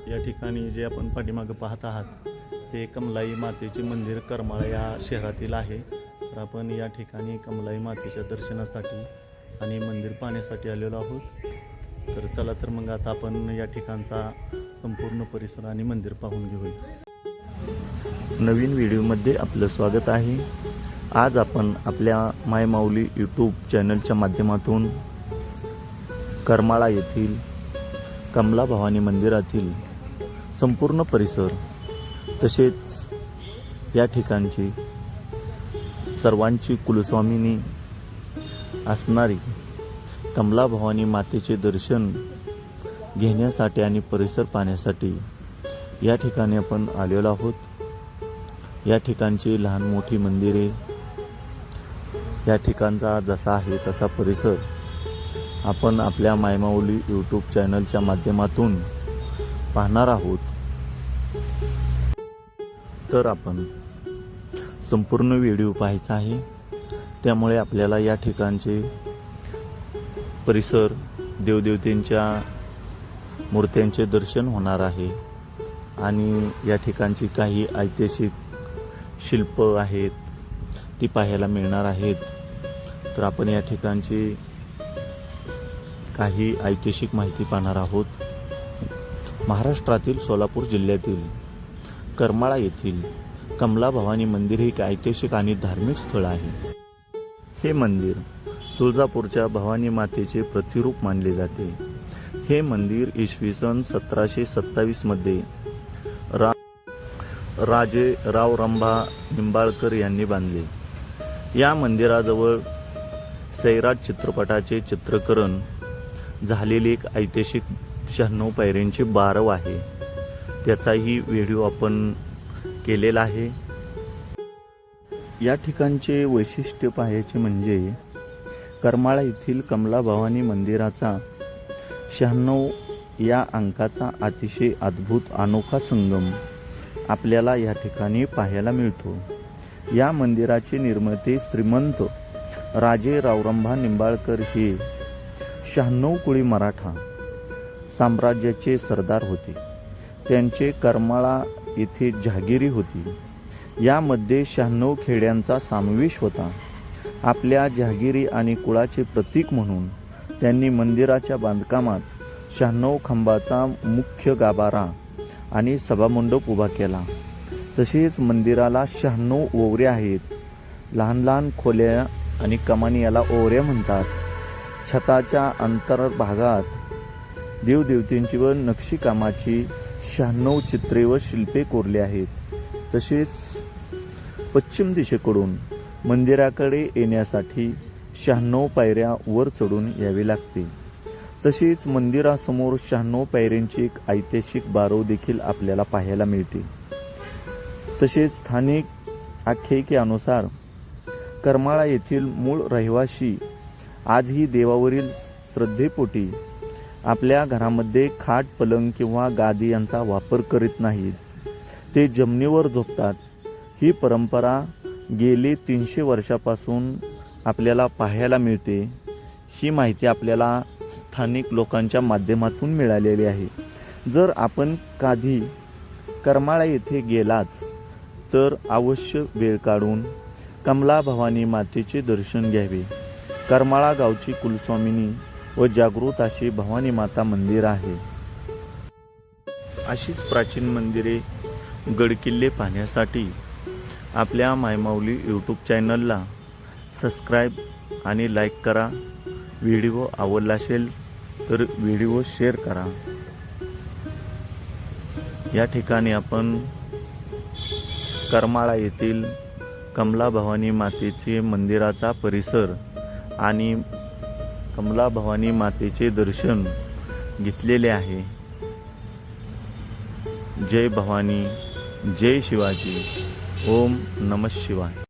या ठिकाणी जे आपण पाठीमागं पाहत आहात हे कमलाई मातेचे मंदिर करमाळा या शहरातील आहे। तर आपण या ठिकाणी कमलाई मातेच्या दर्शनासाठी आणि मंदिर पाहण्यासाठी आलेलो आहोत। तर चला तर मग आता आपण या ठिकाणचा संपूर्ण परिसर आणि मंदिर पाहून घेऊया। नवीन व्हिडिओमध्ये आपलं स्वागत आहे। आज आपण आपल्या माय माऊली यूट्यूब चॅनलच्या माध्यमातून करमाळा येथील कमला भवानी मंदिरातील संपूर्ण परिसर तसेच या ठिकाणची सर्वांची कुलस्वामिनी असणारी कमला भवानी मातेचे दर्शन घेण्यासाठी आणि परिसर पाहण्यासाठी या ठिकाणी आपण आलेलो आहोत। या ठिकाणची लहान मोठी मंदिरे, या ठिकाणचा जसा आहे तसा परिसर आपण आपल्या मायमाऊली यूट्यूब चॅनलच्या माध्यमातून पाहणार आहोत। तर आपण संपूर्ण व्हिडिओ पाहायचा आहे, त्यामुळे आपल्याला या ठिकाणचे परिसर, देवदेवतेंच्या मूर्त्यांचे दर्शन होणार आहे आणि या ठिकाणची काही ऐतिहासिक शिल्प आहेत ती पाहायला मिळणार आहेत। तर आपण या ठिकाणची काही ऐतिहासिक माहिती पाहणार आहोत। महाराष्ट्रातील सोलापूर जिल्ह्यातील करमाळा येथील कमला भवानी मंदिर हे एक ऐतिहासिक आणि धार्मिक स्थळ आहे। हे मंदिर तुळजापूरच्या भवानी मातेचे प्रतिरूप मानले जाते। हे मंदिर इसवी सन 1727 मध्ये राजे रावरंभा निंबाळकर यांनी बांधले। या मंदिराजवळ सैराट चित्रपटाचे चित्रीकरण झालेले एक ऐतिहासिक 96 पायऱ्यांचे बारव आहे, त्याचाही व्हिडिओ आपण केलेला आहे। या ठिकाणचे वैशिष्ट्य पाहायचे म्हणजे करमाळा येथील कमला भवानी मंदिराचा 96 या अंकाचा अतिशय अद्भुत अनोखा संगम आपल्याला या ठिकाणी पाहायला मिळतो। या मंदिराचे निर्माते श्रीमंत राजे रावरंभा निंबाळकर हे 96 कुळी मराठा साम्राज्याचे सरदार होते। त्यांचे करमाळा येथे जहागिरी होती, यामध्ये 96 खेड्यांचा समावेश होता। आपल्या जहागिरी आणि कुळाचे प्रतीक म्हणून त्यांनी मंदिराच्या बांधकामात 96 खांबाचा मुख्य गाभारा आणि सभामंडप उभा केला। तसेच मंदिराला 96 ओवऱ्या आहेत। लहान लहान खोल्या आणि कमानी याला ओवऱ्या म्हणतात। छताच्या अंतर्भागात देवदेवतेंची व नक्षीकामाची 96 चित्रे व शिल्पे कोरली आहेत। तसेच पश्चिम दिशेकडून मंदिराकडे येण्यासाठी 96 पायऱ्या वर चढून यावे लागते। तसेच मंदिरासमोर 96 पायऱ्यांची एक ऐतिहासिक बारव देखील आपल्याला पाहायला मिळते। तसेच स्थानिक आख्यायिकेनुसार करमाळा येथील मूळ रहिवासी आजही देवावरील श्रद्धेपोटी आपल्या घरामध्ये खाट, पलंग किंवा गादी यांचा वापर करीत नाहीत, ते जमिनीवर झोपतात। ही परंपरा गेली 300 वर्षापासून आपल्याला पाहायला मिळते। ही माहिती आपल्याला स्थानिक लोकांच्या माध्यमातून मिळालेली आहे। जर आपण कधी करमाळा येथे गेलाच तर अवश्य वेळ काढून कमला भवानी मातेचे दर्शन घ्यावे। करमाळा गावची कुलस्वामिनी व जागृत अशी भवानी माता मंदिर आहे। अशीच प्राचीन मंदिरे, गडकिल्ले पाहण्यासाठी आपल्या मायमाऊली यूट्यूब चॅनलला सबस्क्राईब आणि लाईक करा। व्हिडिओ आवडला असेल तर व्हिडिओ शेअर करा। या ठिकाणी आपण करमाळा येथील कमला भवानी मातेचे मंदिराचा परिसर आणि कमला भवानी मातेचे दर्शन घेतलेले आहे। जय भवानी, जय शिवाजी, ओम नमः शिवाय।